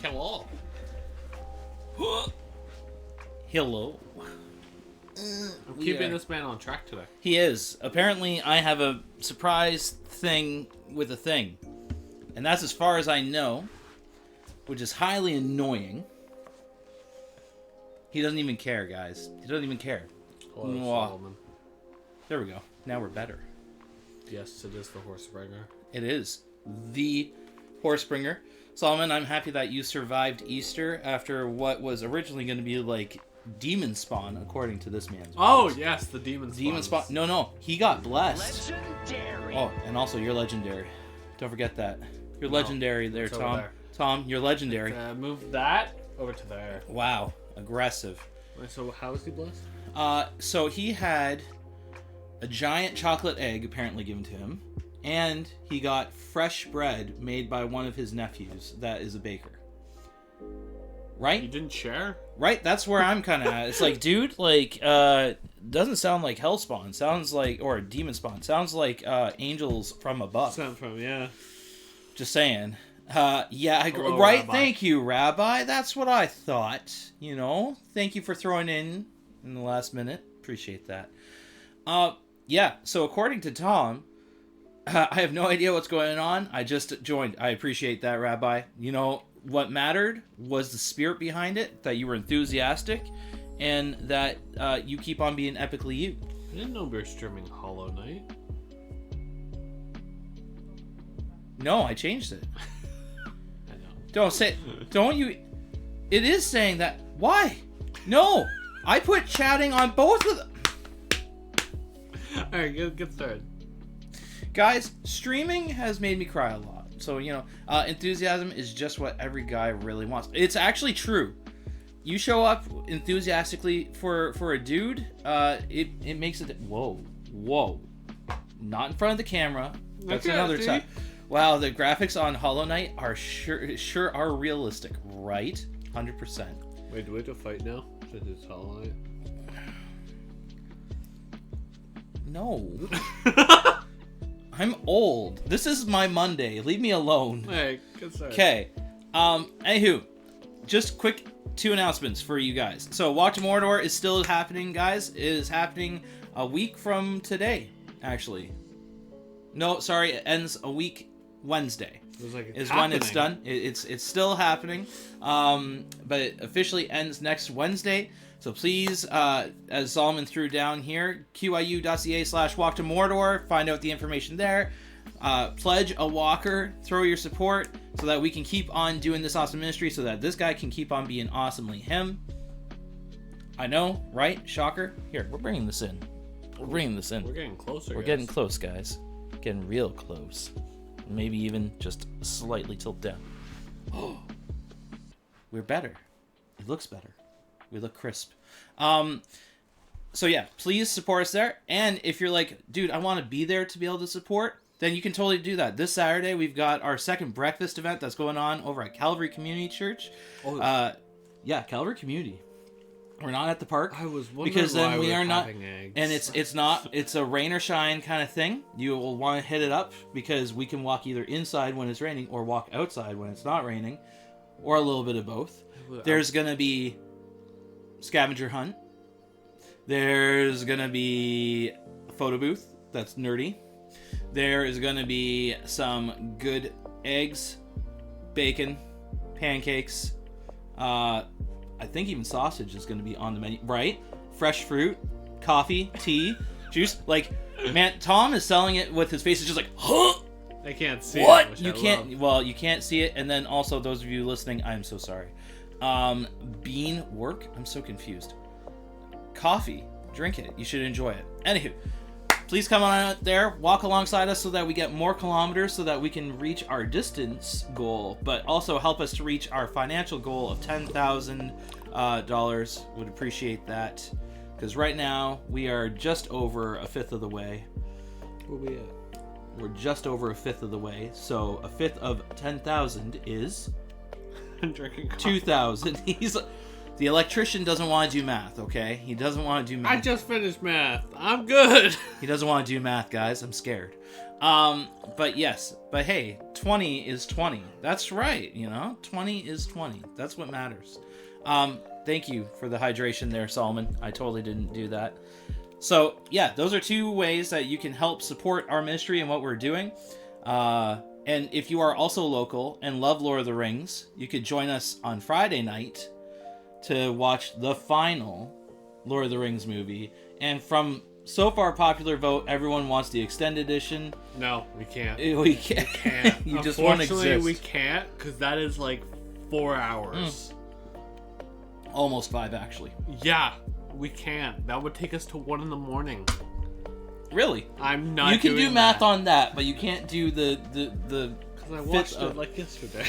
Hello. Hello. I'm keeping this man on track today. He is. Apparently, I have a surprise thing with a thing. And that's as far as I know, which is highly annoying. He doesn't even care, guys. He doesn't even care. Hello, Mwah. Solomon. There we go. Now we're better. Yes, it is the Horsebringer. It is the Horsebringer. Solomon, I'm happy that you survived Easter after what was originally going to be like demon spawn, according to this man's Oh, words. yes, the demon spawn. Demon spawn. No, he got blessed. Legendary. Oh, and also you're legendary. Don't forget that. You're legendary there, it's over Tom. there. Tom, you're legendary. Move that over to there. Wow, aggressive. Wait, so how is he blessed? So he had a giant chocolate egg apparently given to him, and he got fresh bread made by one of his nephews that is a baker. You Right? didn't share? Right? That's where I'm kind of at. It's like, dude, like, doesn't sound like Hellspawn. Sounds like, or Demon Spawn. Sounds like angels from above. Sent from, yeah. Just saying. Yeah, Hello, right. Rabbi. Thank you, Rabbi. That's what I thought. You know, thank you for throwing in the last minute. Appreciate that. Yeah. So according to Tom, I have no idea what's going on. I just joined. I appreciate that, Rabbi. You know what mattered was the spirit behind it. That you were enthusiastic, and that you keep on being epically you. I didn't know we were streaming Hollow Knight. No, I changed it. I know. Don't you? It is saying that. Why? No, I put chatting on both of them. Alright, get started. Guys, streaming has made me cry a lot. So, you know, enthusiasm is just what every guy really wants. It's actually true. You show up enthusiastically for a dude, it makes it. Whoa. Not in front of the camera. That's Okay, another see? time. Wow, the graphics on Hollow Knight are sure are realistic, right? 100%. Wait, do we have to fight now? Since it's Hollow Knight? No. I'm old. This is my Monday. Leave me alone. Alright, get started. Okay. Anywho, just quick 2 announcements for you guys. So, Walk to Mordor is still happening, guys. It is happening a week from today, actually. No, sorry, it ends a week Wednesday. It was like Is when it's done. It's still happening, but it officially ends next Wednesday. So please, as Solomon threw down here, QIU.ca/Walk to Mordor, find out the information there. Pledge a walker, throw your support, so that we can keep on doing this awesome ministry, so that this guy can keep on being awesomely him. I know, right? Shocker. Here, we're bringing this in. We're getting closer. We're guys. getting close, guys. Getting real close. Maybe even just slightly tilt down. Oh, we're better. It looks better. We look crisp. So yeah, please support us there. And if you're like, dude, I want to be there to be able to support, then you can totally do that. This Saturday, we've got our second breakfast event that's going on over at Calvary Community Church. Oh. Yeah, Calvary Community. We're not at the park. I was wondering because then why we we're are not, having eggs. and it's a rain or shine kind of thing. You will want to hit it up because we can walk either inside when it's raining or walk outside when it's not raining, or a little bit of both. There's gonna be scavenger hunt. There's gonna be a photo booth that's nerdy. There is gonna be some good eggs, bacon, pancakes. I think even sausage is going to be on the menu, right? Fresh fruit, coffee, tea, juice. Like, man, Tom is selling it with his face is just like, huh? I can't see What? it. which You I can't. love. Well, you can't see it. And then also, those of you listening, I'm so sorry. Bean work. I'm so confused. Coffee. Drink it. You should enjoy it. Anywho, please come on out there, walk alongside us so that we get more kilometers so that we can reach our distance goal, but also help us to reach our financial goal of $10,000. Would appreciate that. Because right now, we are just over a fifth of the way. Where we at? We're just over a fifth of the way. So a fifth of 10,000 is I'm drinking coffee. 2,000. The electrician doesn't want to do math, okay? He doesn't want to do math. I just finished math. I'm good. He doesn't want to do math, guys. I'm scared. But yes. But hey, 20 is 20. That's right, 20 is 20. That's what matters. Thank you for the hydration there, Solomon. I totally didn't do that. So, yeah, those are 2 ways that you can help support our ministry and what we're doing. And if you are also local and love Lord of the Rings, you could join us on Friday night to watch the final Lord of the Rings movie. And from so far popular vote, everyone wants the extended edition. No, we can't. We can't. You just won't exist. Unfortunately, we can't, because that is like 4 hours. Almost 5, actually. Yeah, we can't. That would take us to 1 a.m. Really? I'm not. You can doing do math that. on that, but you can't do the. Because I watched it like yesterday.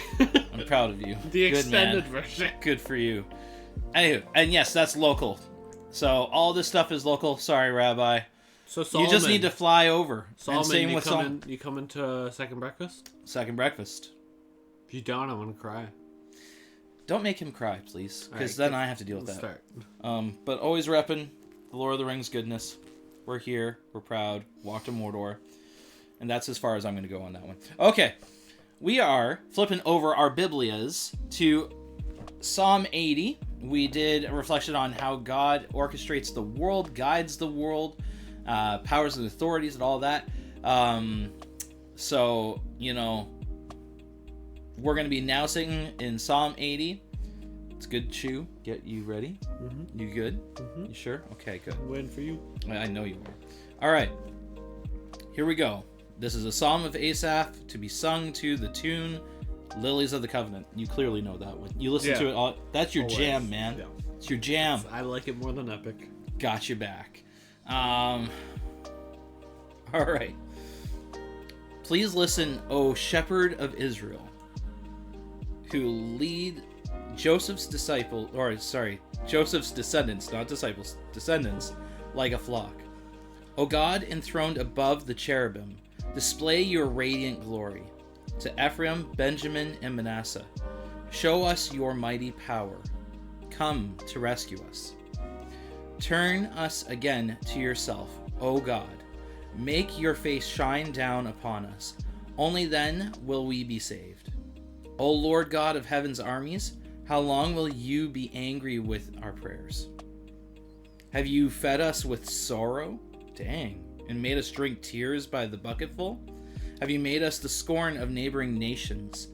I'm proud of you. The Good extended man. version. Good for you. Anywho, and yes, that's local. So all this stuff is local. Sorry, Rabbi. So Solomon, you just need to fly over. Solomon, and same you with you come into second breakfast? Second breakfast. If you don't, I'm gonna cry. Don't make him cry, please, because Alright, then I have to deal with that. Start. But always repping the Lord of the Rings goodness. We're here. We're proud. Walk to Mordor. And that's as far as I'm going to go on that one. Okay. We are flipping over our Biblias to Psalm 80. We did a reflection on how God orchestrates the world, guides the world, powers and authorities and all that. So, we're going to be now singing in Psalm 80. It's good, Chew. Get you ready. Mm-hmm. You good? Mm-hmm. You sure? Okay, good. I'm waiting for you. I know you are. All right. Here we go. This is a psalm of Asaph to be sung to the tune Lilies of the Covenant. You clearly know that one. You listen to it all. That's your Always. jam, man. Yeah. It's your jam. I like it more than Epic. Got you back. All right. Please listen, O shepherd of Israel, who lead Joseph's descendants, not disciples, descendants, like a flock. O God, enthroned above the cherubim, display your radiant glory to Ephraim, Benjamin, and Manasseh. Show us your mighty power. Come to rescue us. Turn us again to yourself, O God. Make your face shine down upon us. Only then will we be saved. O Lord God of heaven's armies, how long will you be angry with our prayers? Have you fed us with sorrow? Dang. And made us drink tears by the bucketful? Have you made us the scorn of neighboring nations?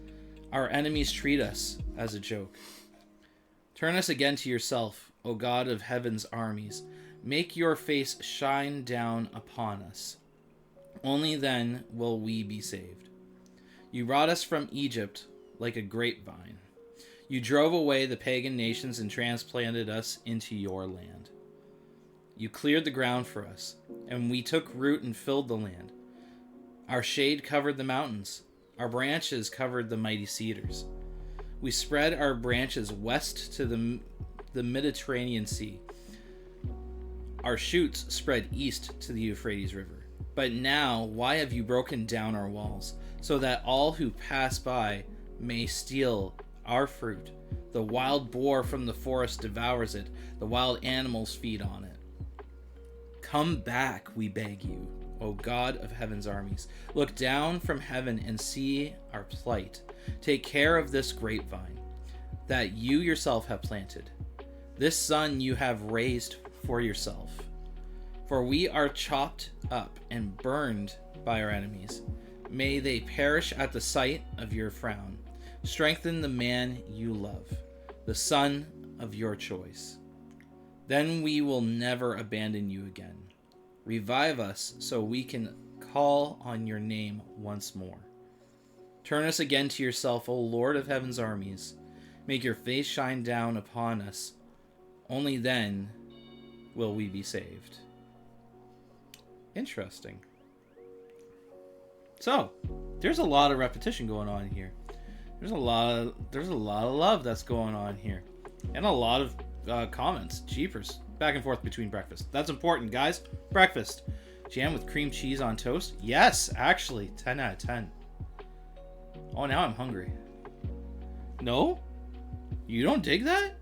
Our enemies treat us as a joke. Turn us again to yourself, O God of heaven's armies. Make your face shine down upon us. Only then will we be saved. You brought us from Egypt like a grapevine. You drove away the pagan nations and transplanted us into your land. You cleared the ground for us, and we took root and filled the land. Our shade covered the mountains. Our branches covered the mighty cedars. We spread our branches west to the Mediterranean Sea. Our shoots spread east to the Euphrates River. But now, why have you broken down our walls, so that all who pass by may steal our fruit? The wild boar from the forest devours it. The wild animals feed on it. Come back, we beg you, O God of heaven's armies. Look down from heaven and see our plight. Take care of this grapevine that you yourself have planted. This son you have raised for yourself. For we are chopped up and burned by our enemies. May they perish at the sight of your frown. Strengthen the man you love, the son of your choice. Then we will never abandon you again. Revive us so we can call on your name once more. Turn us again to yourself, O Lord of heaven's armies. Make your face shine down upon us. Only then will we be saved. Interesting. So, there's a lot of repetition going on here. There's a lot of love that's going on here. And a lot of comments. Jeepers. Back and forth between breakfast. That's important, guys. Breakfast. Jam with cream cheese on toast? Yes, actually. 10 out of 10. Oh, now I'm hungry. No? You don't dig that?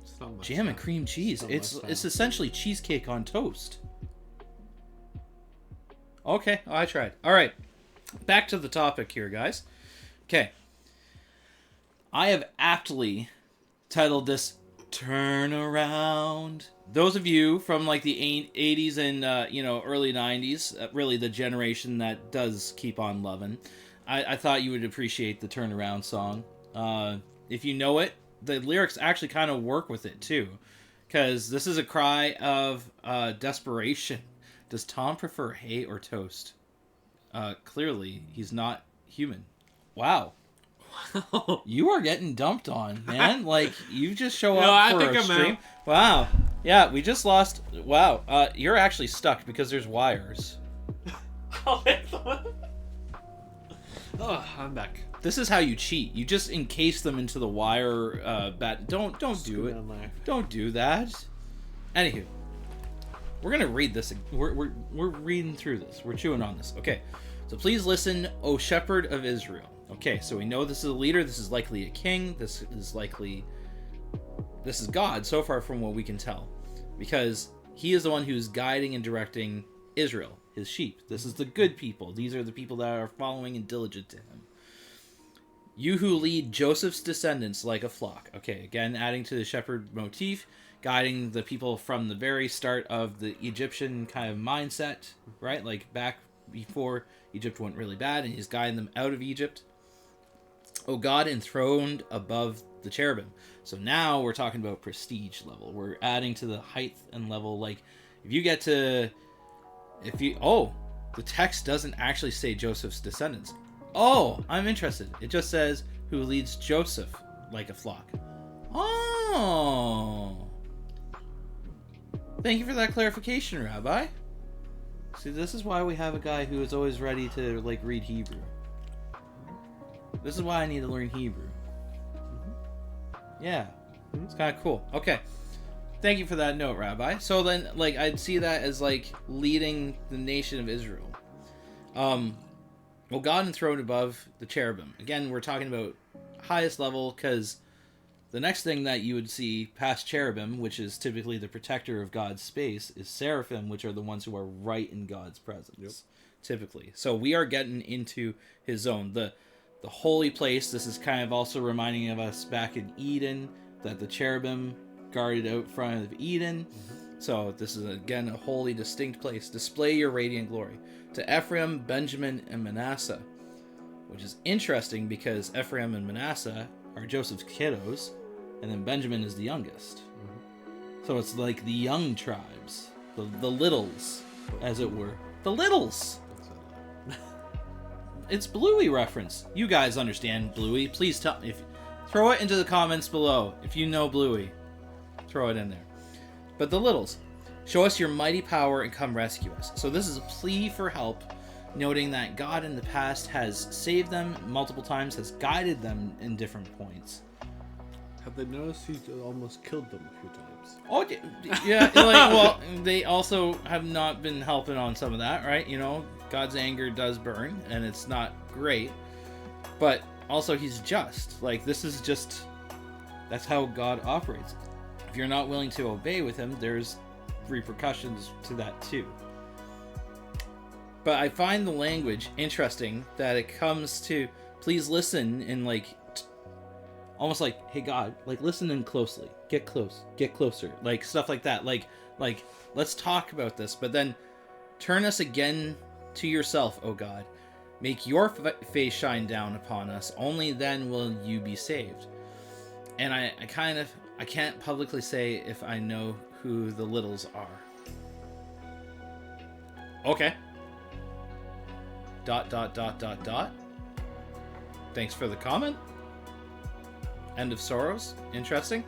It's not much Jam and fun. cream cheese. Not It's much fun. essentially cheesecake on toast. Okay, I tried. All right, back to the topic here, guys. Okay, I have aptly titled this "Turn Around." Those of you from like the 80s and early 90s, really the generation that does keep on loving, I thought you would appreciate the "Turnaround" song. If you know it, the lyrics actually kind of work with it too, because this is a cry of desperation. Does Tom prefer hay or toast? Clearly, he's not human. Wow. You are getting dumped on, man. Like, you just show up I for think a I'm stream. out. Wow. Yeah, we just lost. Wow. You're actually stuck because there's wires. Oh, I'm back. This is how you cheat. You just encase them into the wire bat. Don't do it. Down there. Don't do that. Anywho, we're gonna read this. We're reading through this. We're chewing on this. Okay, so please listen, O Shepherd of Israel. Okay, so we know this is a leader. This is likely a king. This is God so far from what we can tell, because he is the one who's guiding and directing Israel, his sheep. This is the good people. These are the people that are following and diligent to him. You who lead Joseph's descendants like a flock. Okay, again, adding to the shepherd motif, guiding the people from the very start of the Egyptian kind of mindset, right? Like back before Egypt went really bad, and he's guiding them out of Egypt. Oh God, enthroned above the cherubim. So now we're talking about prestige level. We're adding to the height and level. Like, the text doesn't actually say Joseph's descendants. Oh, I'm interested. It just says who leads Joseph like a flock. Oh. Thank you for that clarification, Rabbi. See, this is why we have a guy who is always ready to, like, read Hebrew. This is why I need to learn Hebrew. Yeah. It's kind of cool. Okay. Thank you for that note, Rabbi. So then, like, I'd see that as, like, leading the nation of Israel. Well, God enthroned above the cherubim. Again, we're talking about highest level, because the next thing that you would see past cherubim, which is typically the protector of God's space, is seraphim, which are the ones who are right in God's presence, typically. So we are getting into his zone. The holy place. This is kind of also reminding of us back in Eden, that the cherubim guarded out front of Eden. So this is, again, a holy, distinct place. Display your radiant glory to Ephraim, Benjamin, and Manasseh, which is interesting because Ephraim and Manasseh are Joseph's kiddos, and then Benjamin is the youngest. So it's like the young tribes, the littles, as it were. The littles! It's Bluey reference. You guys understand Bluey. Please throw it into the comments below. If you know Bluey, throw it in there. But the littles, show us your mighty power and come rescue us. So this is a plea for help, noting that God in the past has saved them multiple times, has guided them in different points. Have they noticed he almost killed them a few times? Oh, yeah. Well, they also have not been helping on some of that, right? You know, God's anger does burn, and it's not great. But also, he's just. Like, that's how God operates. If you're not willing to obey with him, there's repercussions to that too. But I find the language interesting, that it comes to, please listen, and like, almost like, hey God, like, listen in closely, get closer, like stuff like that, like let's talk about this, but then turn us again to yourself, O God, make your face shine down upon us, only then will you be saved. And I can't publicly say if I know who the littles are. Okay. ... Thanks for the comment. End of Sorrows. Interesting.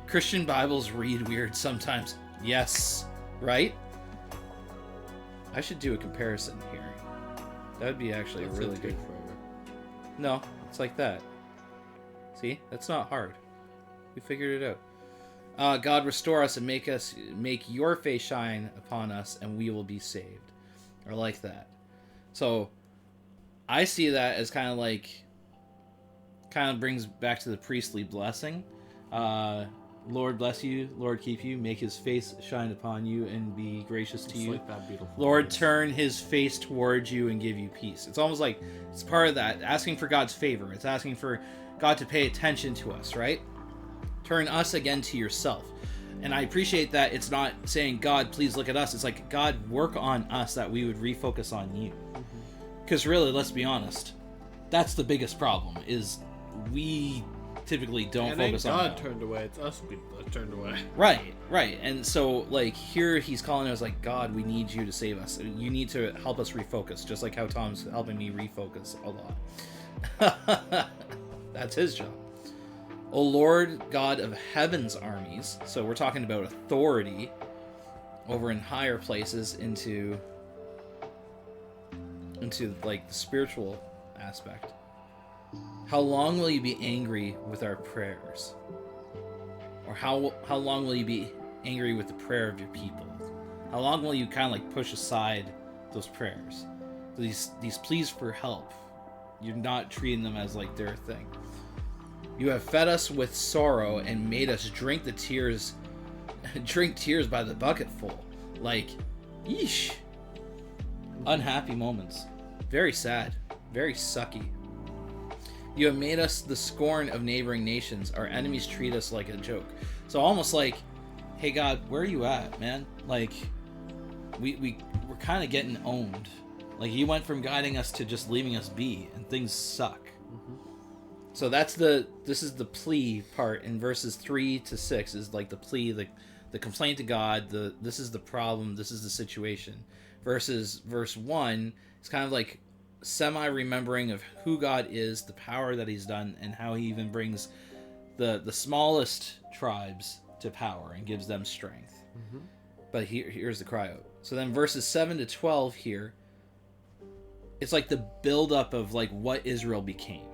Christian Bibles read weird sometimes. Yes. Right? I should do a comparison here. That would be actually really good. No, it's like that. See? That's not hard. We figured it out. God, restore us and make your face shine upon us, and we will be saved. Or like that. So, I see that as kind of brings back to the priestly blessing. Lord bless you, Lord keep you, make his face shine upon you and be gracious to you. Like that beautiful Lord voice. turn his face towards you and give you peace. It's almost like it's part of that, asking for God's favor. It's asking for God to pay attention to us, right? Turn us again to yourself. And I appreciate that it's not saying, God, please look at us. It's like, God, work on us that we would refocus on you. Because really, let's be honest, that's the biggest problem, is we typically don't focus on God turned away. It's us people that turned away. Right. And so, like, here he's calling us, like, God, we need you to save us. You need to help us refocus, just like how Tom's helping me refocus a lot. That's his job. O Lord God of heaven's armies. So we're talking about authority over in higher places into like the spiritual aspect. How long will you be angry with our prayers? Or how long will you be angry with the prayer of your people? How long will you kind of like push aside those prayers? These pleas for help. You're not treating them as like their thing. You have fed us with sorrow and made us drink tears by the bucketful. Like, yeesh. Unhappy moments. Very sad. Very sucky. You have made us the scorn of neighboring nations. Our enemies treat us like a joke. So almost like, hey God, where are you at, man? Like, we're kind of getting owned. Like, you went from guiding us to just leaving us be, and things suck. So this is the plea part in verses 3 to 6 is like the plea, the complaint to God, this is the problem, this is the situation. Versus verse 1 is kind of like semi-remembering of who God is, the power that he's done, and how he even brings the smallest tribes to power and gives them strength. But here's the cry out. So then verses 7 to 12 here, it's like the build-up of like what Israel became.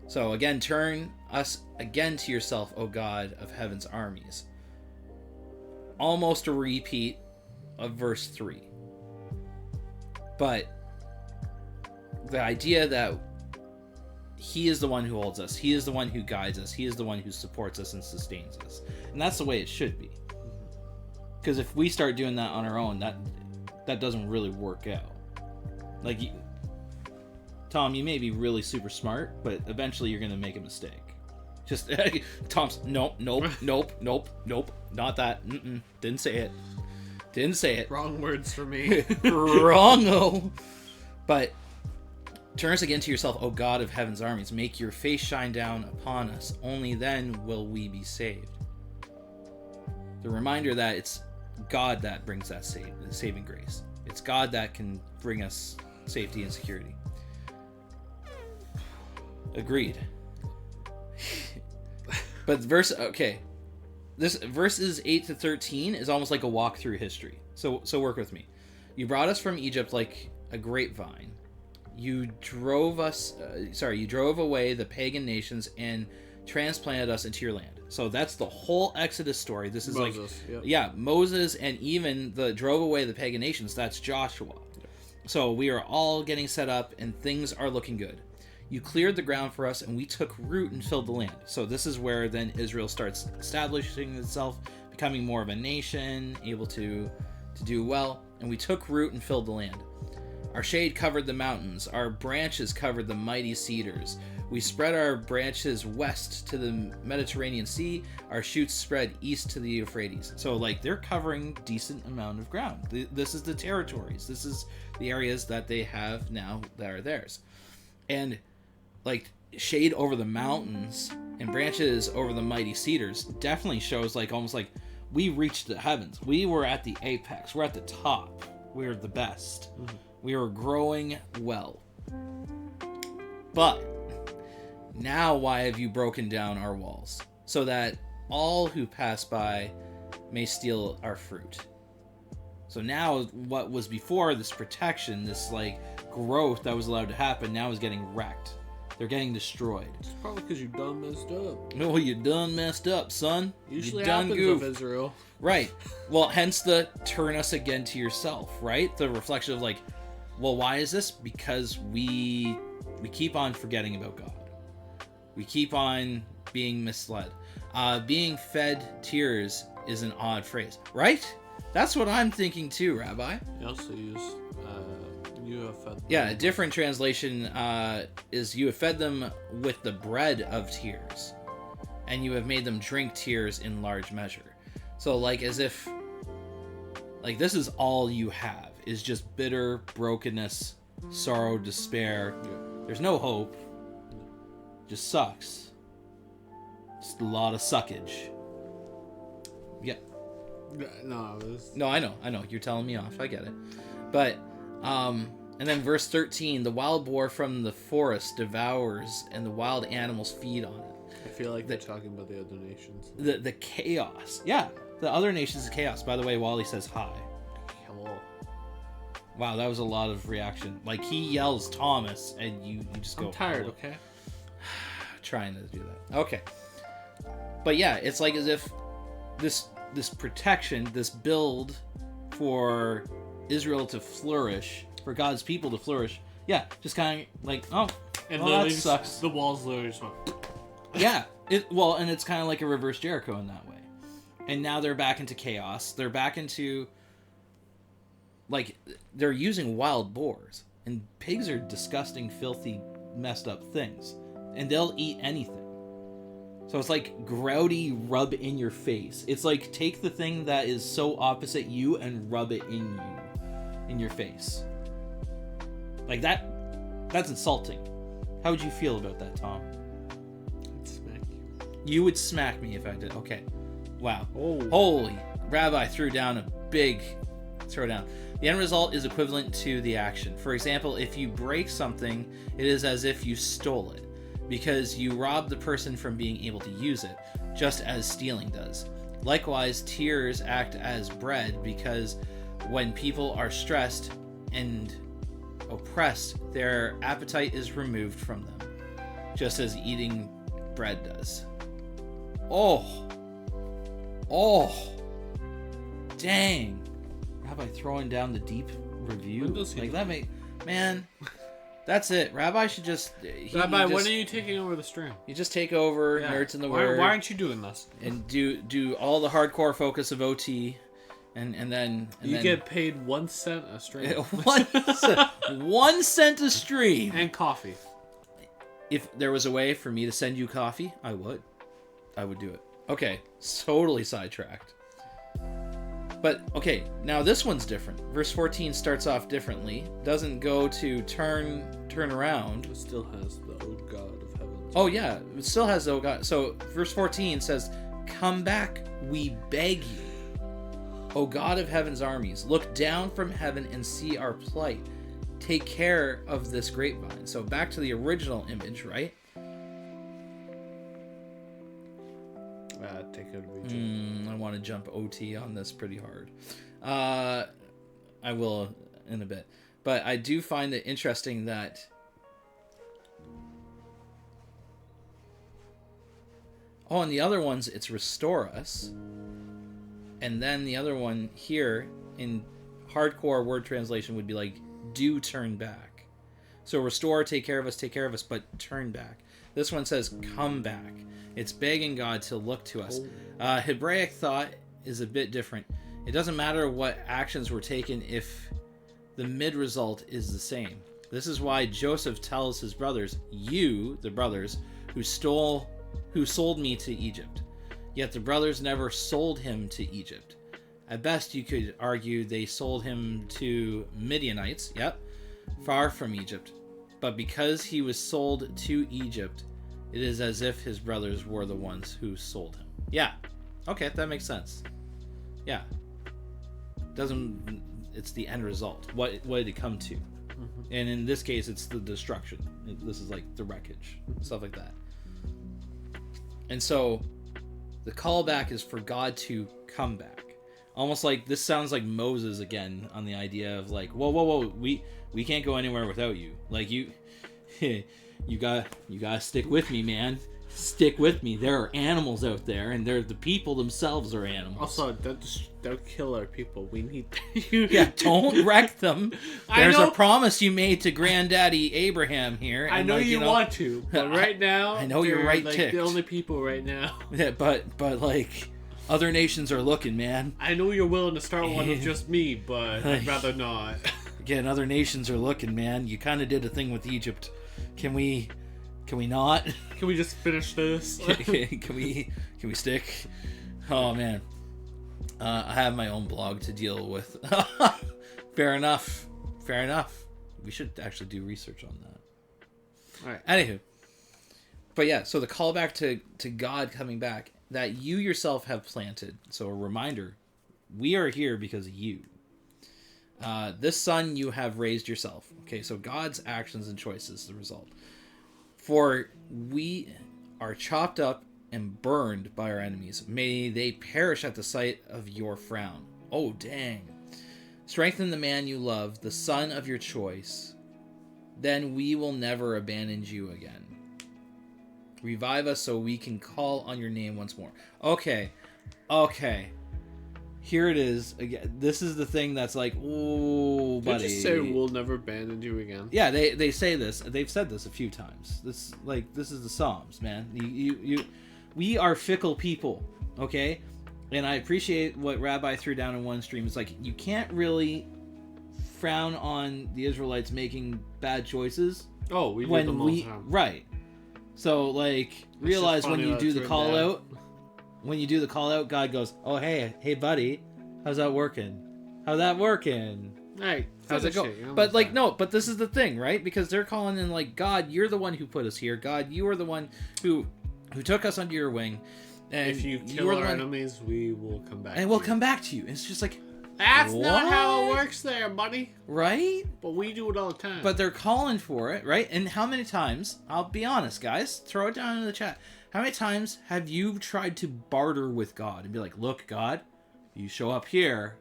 So again, turn us again to yourself, O God of heaven's armies. Almost a repeat of verse 3. But the idea that he is the one who holds us, he is the one who guides us, he is the one who supports us and sustains us. And that's the way it should be. Because if we start doing that on our own, that doesn't really work out. Like, Tom, you may be really super smart, but eventually you're going to make a mistake. Just, Tom's, nope, not that. Didn't say it. Wrong words for me. Wrong-o. But turn us again to yourself, O God of heaven's armies. Make your face shine down upon us. Only then will we be saved. The reminder that it's God that brings that saving grace. It's God that can bring us safety and security. Agreed. But this verses 8 to 13 is almost like a walk through history. So work with me. You brought us from Egypt like a grapevine. You drove away the pagan nations and transplanted us into your land. So that's the whole Exodus story. This is Moses, Moses, and even the drove away the pagan nations. That's Joshua. Yep. So we are all getting set up and things are looking good. You cleared the ground for us and we took root and filled the land. So this is where then Israel starts establishing itself, becoming more of a nation, able to do well. And we took root and filled the land. Our shade covered the mountains. Our branches covered the mighty cedars. We spread our branches west to the Mediterranean Sea. Our shoots spread east to the Euphrates. So, like, they're covering decent amount of ground. This is the territories. This is the areas that they have now that are theirs. And, like, shade over the mountains and branches over the mighty cedars definitely shows, like, almost like we reached the heavens. We were at the apex. We're at the top. We're the best. Mm-hmm. We were growing well. But now why have you broken down our walls, so that all who pass by may steal our fruit? So now what was before this protection, this like growth that was allowed to happen, now is getting wrecked. They're getting destroyed. It's probably because you done messed up. No, you done messed up, son. Usually you done happens goof. with Israel. Right. Well, hence the turn us again to yourself, right? The reflection of like, well, why is this? Because we keep on forgetting about God. We keep on being misled. Being fed tears is an odd phrase, right? That's what I'm thinking too, Rabbi. You also use you have fed them. Yeah, a different translation is you have fed them with the bread of tears, and you have made them drink tears in large measure. So like as if like this is all you have is just bitter brokenness, sorrow, despair. Yeah. There's no hope. Just sucks. Just a lot of suckage. Yeah. No, it was... No, I know. You're telling me off. I get it. But, and then verse 13, the wild boar from the forest devours, and the wild animals feed on it. I feel like they're talking about the other nations. The chaos. Yeah, the other nations is chaos. By the way, Wally says hi. Hello. Wow, that was a lot of reaction. Like, he yells Thomas, and you just go... I'm tired, hello. okay? Trying to do that. Okay. But yeah, it's like as if this protection, this build for Israel to flourish, for God's people to flourish, yeah, just kind of like, oh, And well, that sucks. The walls literally just went... Yeah, and it's kind of like a reverse Jericho in that way. And now they're back into chaos. They're back into, like, they're using wild boars. And pigs are disgusting, filthy, messed up things. And they'll eat anything. So it's like grouty rub in your face. It's like take the thing that is so opposite you and rub it in your face. Like that's insulting. How would you feel about that, Tom? I'd smack you. You would smack me if I did. Okay. Wow. Oh. Holy. Rabbi threw down a big throwdown. The end result is equivalent to the action. For example, if you break something, it is as if you stole it, because you rob the person from being able to use it, just as stealing does. Likewise, tears act as bread, because when people are stressed and oppressed, their appetite is removed from them, just as eating bread does. Oh, dang. Rabbi throwing down the deep review. Like that man, that's it. Rabbi should just... Rabbi, when are you taking over the stream? You just take over, Nerds in the Word. Why aren't you doing this? And do all the hardcore focus of OT, and then... You get paid 1 cent a stream. 1 cent a stream. And coffee. If there was a way for me to send you coffee, I would do it. Okay, totally sidetracked. But, okay, now this one's different. Verse 14 starts off differently. Doesn't go to turn around. It still has the O God of heaven. Oh, yeah. It still has the O God. So, verse 14 says, "Come back, we beg you. O God of heaven's armies, look down from heaven and see our plight. Take care of this grapevine." So, back to the original image, right? Take care of Egypt. I want to jump OT on this pretty hard. I will in a bit. But I do find it interesting that and the other ones, it's restore us. And then the other one here in hardcore word translation would be like, do turn back. So restore, take care of us, but turn back. This one says, come back. It's begging God to look to us. Hebraic thought is a bit different. It doesn't matter what actions were taken if the mid result is the same. This is why Joseph tells his brothers, "You, the brothers, who sold me to Egypt." Yet the brothers never sold him to Egypt. At best, you could argue they sold him to Midianites, far from Egypt. But because he was sold to Egypt, it is as if his brothers were the ones who sold him. Yeah. Okay, that makes sense. Yeah. It's the end result. What did it come to? Mm-hmm. And in this case, it's the destruction. This is like the wreckage, stuff like that. And so the callback is for God to come back. Almost like this sounds like Moses again on the idea of like, whoa, we can't go anywhere without you. Like you you gotta stick with me, man. Stick with me. There are animals out there, and the people themselves are animals. Also, don't kill our people. We need you. Yeah, don't wreck them. I There's know- a promise you made to Granddaddy Abraham here. I and, know like, you want to, but right now, I know you're they're, right like, ticked. the only people right now. Yeah, but like, other nations are looking, man. I know you're willing to start one with just me, but I'd rather not. Again, other nations are looking, man. You kind of did a thing with Egypt. Can we not? Can we just finish this? can we stick? Oh man, I have my own blog to deal with. Fair enough. We should actually do research on that. All right. Anywho, but yeah, so the callback to God coming back that you yourself have planted. So a reminder, we are here because of you. This son you have raised yourself. Okay, so God's actions and choices the result. For we are chopped up and burned by our enemies. May they perish at the sight of your frown. Oh, dang. Strengthen the man you love, the son of your choice. Then we will never abandon you again. Revive us so we can call on your name once more. Okay. Here it is. Again, this is the thing that's like, ooh, buddy. Did you say we'll never abandon you again? Yeah, they say this. They've said this a few times. This is the Psalms, man. We are fickle people, okay? And I appreciate what Rabbi threw down in one stream. It's like, you can't really frown on the Israelites making bad choices. Oh, we do them all the time. Right. So, like, realize when you do the call down. out, when you do the call out, God goes, oh, hey, buddy, how's that working? How's that working? Hey, How's it go? But like, no, but this is the thing, right? Because they're calling in like, God, you're the one who put us here. God, you are the one who took us under your wing. And if you kill our enemies, we will come back. And we'll come back to you. It's just like, that's not what? how it works there, buddy. Right? But we do it all the time. But they're calling for it, right? And how many times, I'll be honest, guys, throw it down in the chat. How many times have you tried to barter with God and be like, look, God, you show up here,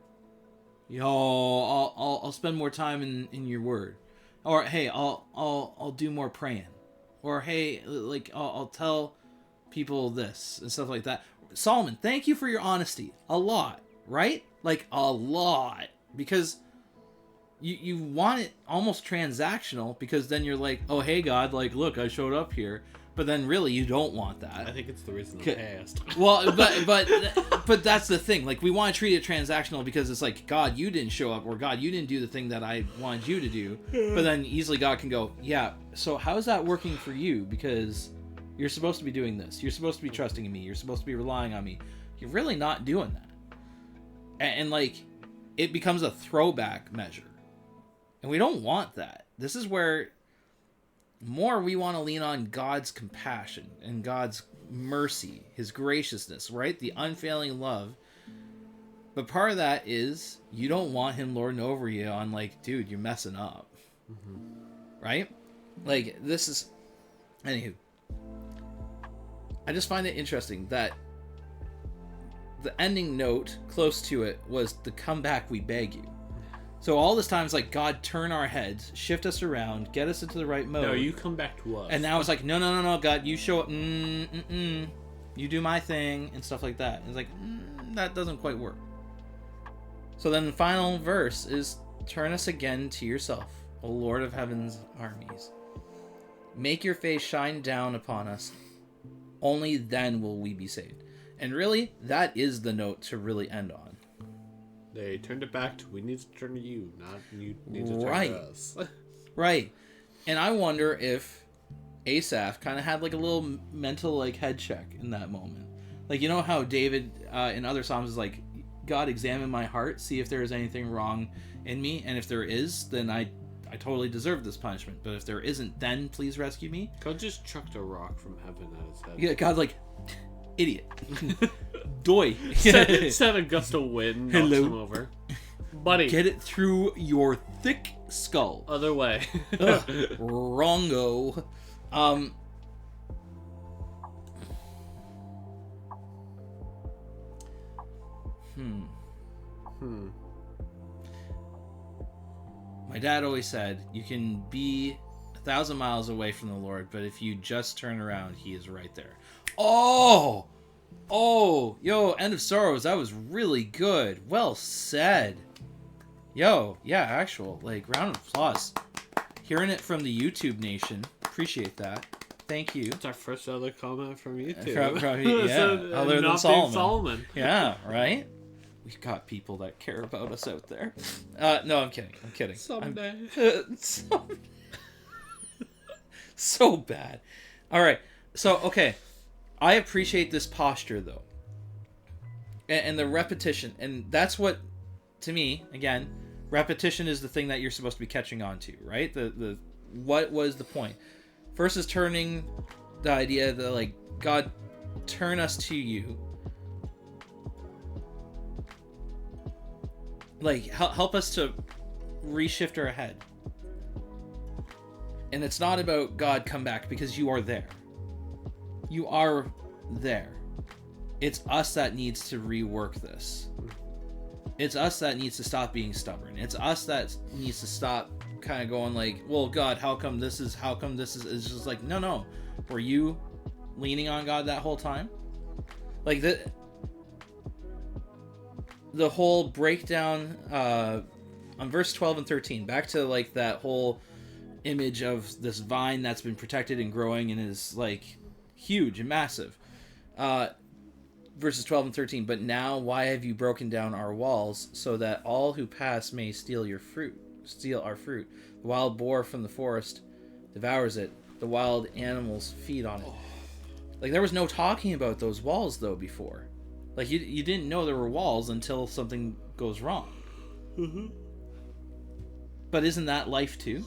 I'll spend more time in your word. Or, hey, I'll do more praying. Or, hey, like, I'll tell people this and stuff like that. Solomon, thank you for your honesty. A lot, right? Like, a lot. Because you want it almost transactional, because then you're like, oh, hey, God, like, look, I showed up here. But then really you don't want that. I think it's the reason I passed. Well, but that's the thing. Like, we want to treat it transactional because it's like, God, you didn't show up, or God, you didn't do the thing that I wanted you to do. But then easily God can go, yeah, so how's that working for you? Because you're supposed to be doing this. You're supposed to be trusting in me. You're supposed to be relying on me. You're really not doing that. And like, it becomes a throwback measure. And we don't want that. This is where more we want to lean on God's compassion and God's mercy, his graciousness, right? The unfailing love. But part of that is you don't want him lording over you on like, dude, you're messing up. Mm-hmm. Right? Like, this is... Anywho. I just find it interesting that the ending note close to it was the come back we beg you. So all this time it's like, God, turn our heads, shift us around, get us into the right mode. No, you come back to us. And now it's like, no, God, you show up, you do my thing, and stuff like that. And it's like, that doesn't quite work. So then the final verse is, turn us again to yourself, O Lord of heaven's armies. Make your face shine down upon us. Only then will we be saved. And really, that is the note to really end on. They turned it back to, we need to turn to you, not you need to turn to us. Right. And I wonder if Asaph kind of had like a little mental like head check in that moment. Like, you know how David in other Psalms is like, God, examine my heart, see if there is anything wrong in me. And if there is, then I totally deserve this punishment. But if there isn't, then please rescue me. God just chucked a rock from heaven at his head. Yeah, God, like, idiot. Doy. Send a gust of wind, knocks him over. Buddy. Get it through your thick skull. Other way. Wrongo. My dad always said, you can be 1,000 miles away from the Lord, but if you just turn around, he is right there. Oh, yo, End of Sorrows, that was really good. Well said. Yo, yeah, actual, like, round of applause. Hearing it from the YouTube nation, appreciate that. Thank you. It's our first other comment from YouTube. Yeah, other than not Solomon. being Solomon. Yeah, right? We've got people that care about us out there. No, I'm kidding. Someday. So bad. All right. So, okay. I appreciate this posture, though. And the repetition. And that's what, to me, again, repetition is the thing that you're supposed to be catching on to, right? The what was the point? First is turning the idea that, like, God, turn us to you. Like, help us to reshift our head. And it's not about God, come back, because you are there. You are there. It's us that needs to rework this. It's us that needs to stop being stubborn. It's us that needs to stop kind of going like, well, God, how come this is, it's just like, no. Were you leaning on God that whole time? Like, the whole breakdown on verse 12 and 13, back to like that whole image of this vine that's been protected and growing and is like huge and massive. Verses 12 and 13, but now why have you broken down our walls so that all who pass may steal our fruit? The wild boar from the forest devours it. The wild animals feed on it. Like, there was no talking about those walls though before. Like, you didn't know there were walls until something goes wrong. Mm-hmm. But isn't that life too?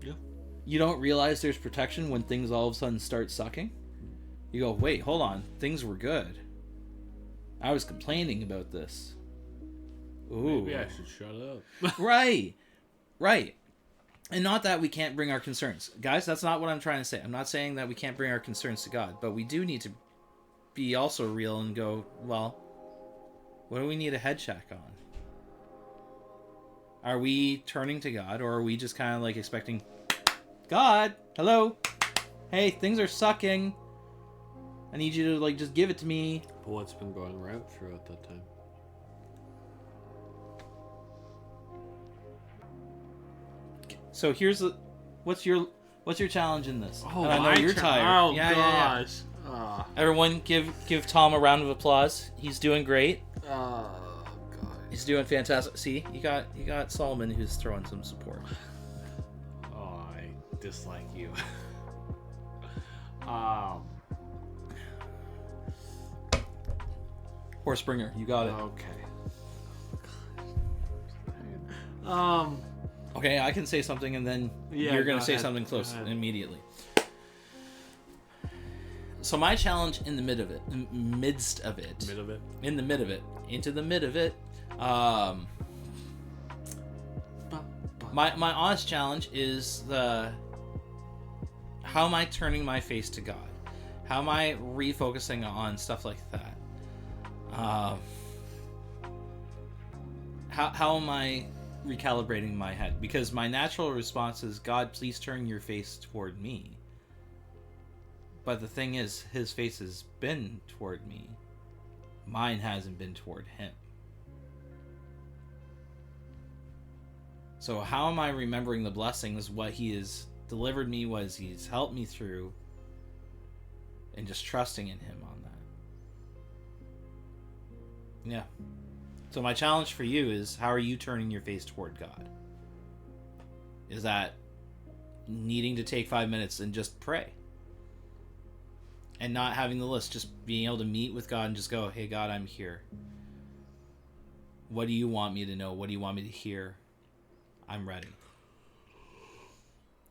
Yeah. You don't realize there's protection when things all of a sudden start sucking. You go, wait, hold on. Things were good. I was complaining about this. Ooh. Maybe I should shut up. Right. And not that we can't bring our concerns. Guys, that's not what I'm trying to say. I'm not saying that we can't bring our concerns to God, but we do need to be also real and go, well, what do we need a head check on? Are we turning to God, or are we just kind of like expecting, God, hello? Hey, things are sucking. I need you to like just give it to me. But what's been going right throughout that time? So here's what's your challenge in this? Oh, and I know you're tired. Oh yeah, gosh. Yeah. Everyone, give Tom a round of applause. He's doing great. Oh god. He's doing fantastic. See, you got Solomon who's throwing some support. Oh, I dislike you. Horsebringer, you got it. Okay. Okay, I can say something, and then you're gonna say something close immediately. So my challenge in the midst of it, my honest challenge is how am I turning my face to God? How am I refocusing on stuff like that? How am I recalibrating my head? Because my natural response is, God, please turn your face toward me. But the thing is, his face has been toward me. Mine hasn't been toward him. So how am I remembering the blessings, what he has delivered me, what he's helped me through, and just trusting in him on that? Yeah. So my challenge for you is, how are you turning your face toward God? Is that needing to take 5 minutes and just pray? And not having the list, just being able to meet with God and just go, hey God, I'm here. What do you want me to know? What do you want me to hear? I'm ready.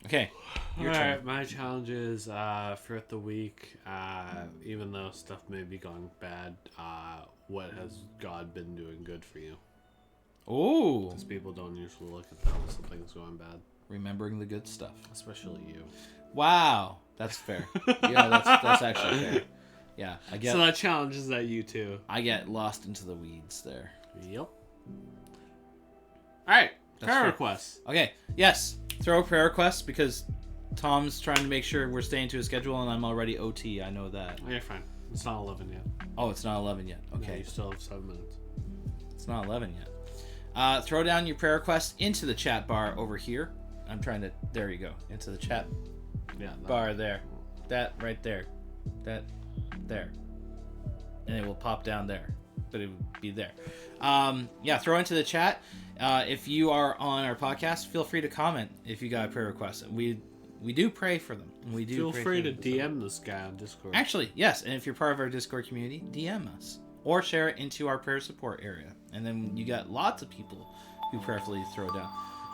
Okay. Your turn. Alright, my challenge is throughout the week, even though stuff may be going bad, what has God been doing good for you? Oh. Because people don't usually look at that when something's going bad. Remembering the good stuff. Especially you. Wow. That's fair. Yeah, that's actually fair. Yeah, I get. So that challenges that you too. I get lost into the weeds there. Yep. Alright. That's Prayer fair. requests. Okay. Yes. Throw a prayer request, because Tom's trying to make sure we're staying to a schedule, and I'm already OT. I know that. You're fine. It's not 11 yet. Oh, it's not 11 yet. No, Okay. you still have 7 minutes. It's not 11 yet. Throw down your prayer request into the chat bar over here. I'm trying to... There you go. Into the chat Yeah. bar there. That right there. That there. And it will pop down there. But it would be there. Yeah, throw into the chat. If you are on our podcast, feel free to comment if you got a prayer request. We do pray for them. We do Feel pray free for to them. DM this guy on Discord. Actually, yes. And if you're part of our Discord community, DM us. Or share it into our prayer support area. And then you got lots of people who prayerfully throw down.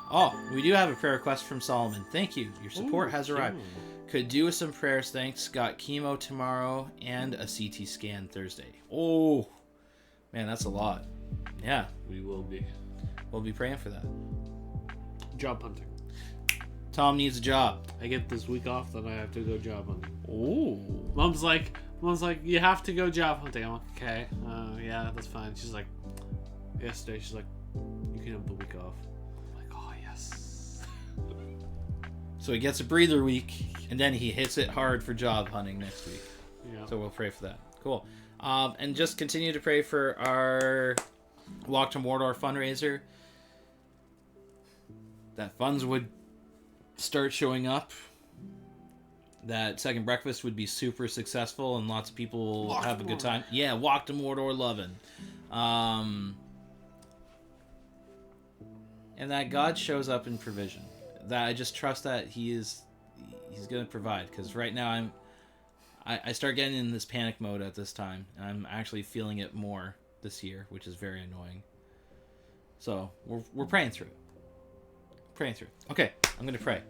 Oh, we do have a prayer request from Solomon. Thank you. Your support has arrived. Could do with some prayers, thanks. Got chemo tomorrow and a CT scan Thursday. Oh, man, that's a lot. Yeah, We will be. we'll be praying for that. Job hunting. Tom needs a job. I get this week off, then I have to go job hunting. Oh. Mom's like, you have to go job hunting. I'm like, okay, yeah, that's fine. She's like, yesterday, she's like, you can have the week off. I'm like, oh, yes. So he gets a breather week, and then he hits it hard for job hunting next week. Yeah. So we'll pray for that. Cool. And just continue to pray for our Walk to Mordor fundraiser. That funds would start showing up. That second breakfast would be super successful and lots of people will have a good time. Yeah, Walk to Mordor loving. And that God shows up in provision. That I just trust that he's going to provide. Because right now I start getting in this panic mode at this time. And I'm actually feeling it more this year, which is very annoying. So we're praying through it. Okay, I'm going to pray.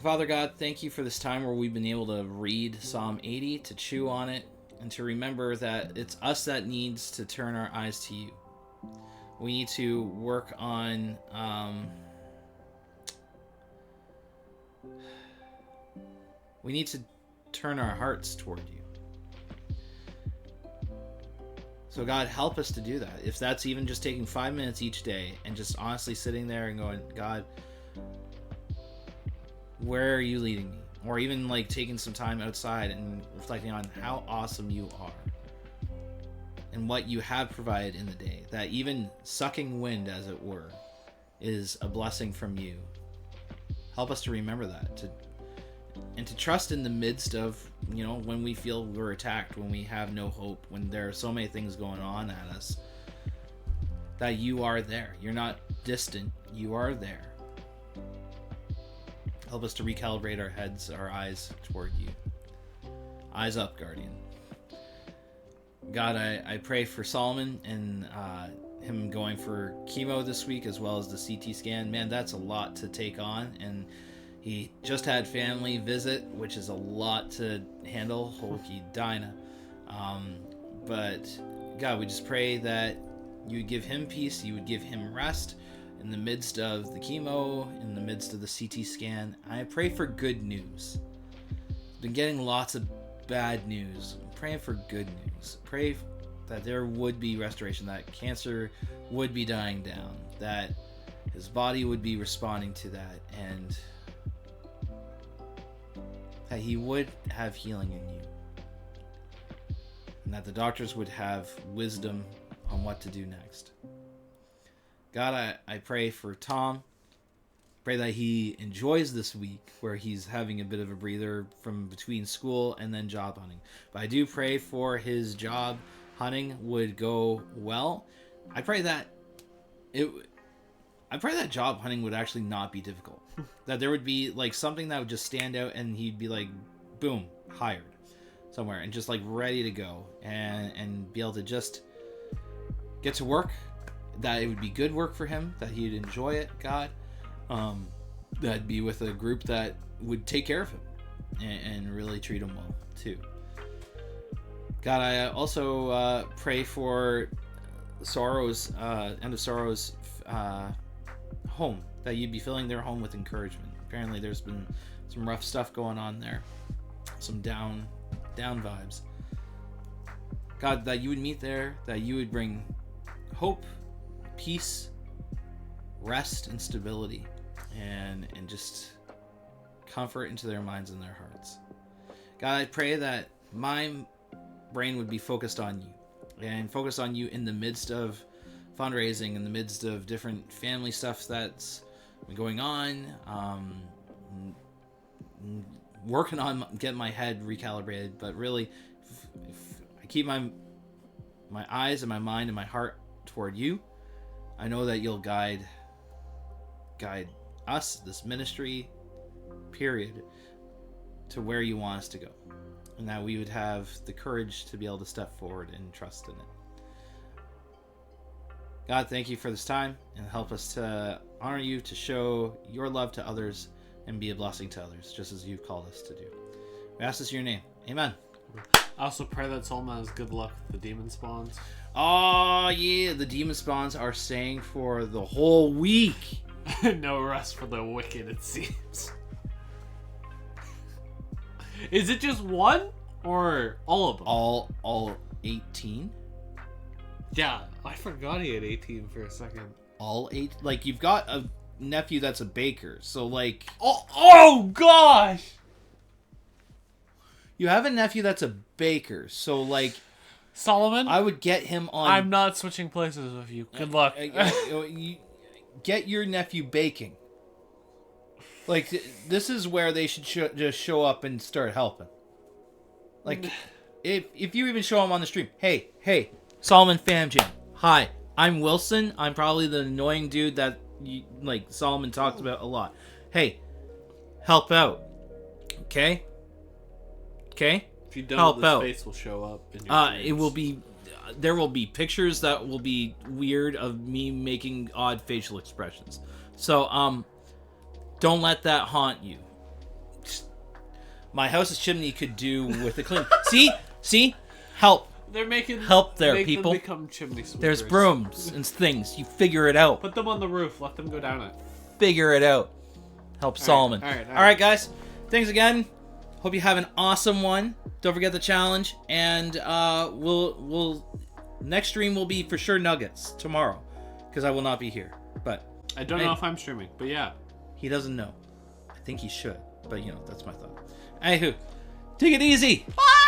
Father God, thank you for this time where we've been able to read Psalm 80, to chew on it, and to remember that it's us that needs to turn our eyes to you. We need to work on we need to turn our hearts toward you. So God, help us to do that. If that's even just taking 5 minutes each day and just honestly sitting there and going, God, where are you leading me? Or even like taking some time outside and reflecting on how awesome you are and what you have provided in the day. That even sucking wind, as it were, is a blessing from you. Help us to remember that, and to trust in the midst of, when we feel we're attacked, when we have no hope, when there are so many things going on at us, that you are there. You're not distant. You are there. Help us to recalibrate our heads, our eyes toward you. Eyes up, Guardian. God, I pray for Solomon and him going for chemo this week, as well as the CT scan. Man, that's a lot to take on, and he just had family visit, which is a lot to handle. Holy Dinah. But God, we just pray that you would give him peace, you would give him rest in the midst of the chemo, in the midst of the CT scan. I pray for good news. I've been getting lots of bad news. I'm praying for good news. Pray that there would be restoration, that cancer would be dying down, that his body would be responding to that, and that he would have healing in you. And that the doctors would have wisdom on what to do next. God, I pray for Tom. Pray that he enjoys this week where he's having a bit of a breather from between school and then job hunting. But I do pray for his job hunting would go well. I pray that job hunting would actually not be difficult. That there would be like something that would just stand out and he'd be like, boom, hired somewhere and just like ready to go and be able to just get to work. That it would be good work for him, that he'd enjoy it, God. That'd be with a group that would take care of him and really treat him well too. God, I also pray for Sorrow's End of Sorrow's home, that you'd be filling their home with encouragement. Apparently there's been some rough stuff going on there, some down vibes. God, that you would meet there, that you would bring hope, peace, rest, and stability, and just comfort into their minds and their hearts. God, I pray that my brain would be focused on you, and focused on you in the midst of fundraising, in the midst of different family stuff that's going on, working on getting my head recalibrated. But really, if I keep my eyes and my mind and my heart toward you, I know that you'll guide us, this ministry, period, to where you want us to go, and that we would have the courage to be able to step forward and trust in it. God, thank you for this time, and help us to honor you, to show your love to others, and be a blessing to others, just as you've called us to do. We ask this in your name. Amen. I also pray that Solomon has good luck with the demon spawns. Oh, yeah, the demon spawns are staying for the whole week. No rest for the wicked, it seems. Is it just one, or all of them? All 18? Yeah, I forgot he had 18 for a second. All 8? Like, you've got a nephew that's a baker, so, like... Oh gosh! You have a nephew that's a baker, so, like... Solomon? I would get him on... I'm not switching places with you. Good luck. You get your nephew baking. Like, this is where they should just show up and start helping. Like, if you even show him on the stream, hey, Solomon Fam Jam, hi, I'm Wilson. I'm probably the annoying dude that Solomon talks about a lot. Hey, help out, okay? If you don't, help this out. face will show up. In your It will be. There will be pictures that will be weird of me making odd facial expressions. So, don't let that haunt you. My house's chimney could do with a clean. See, help. They're making help there, make people. Them become chimney sweepers. There's brooms and things. You figure it out. Put them on the roof. Let them go down it. Figure it out. Help Solomon. All right, guys. Thanks again. Hope you have an awesome one. Don't forget the challenge, and we'll next stream will be for sure Nuggets tomorrow, because I will not be here. But I don't know if I'm streaming, but yeah. He doesn't know. I think he should, but that's my thought. Anywho, take it easy. Bye.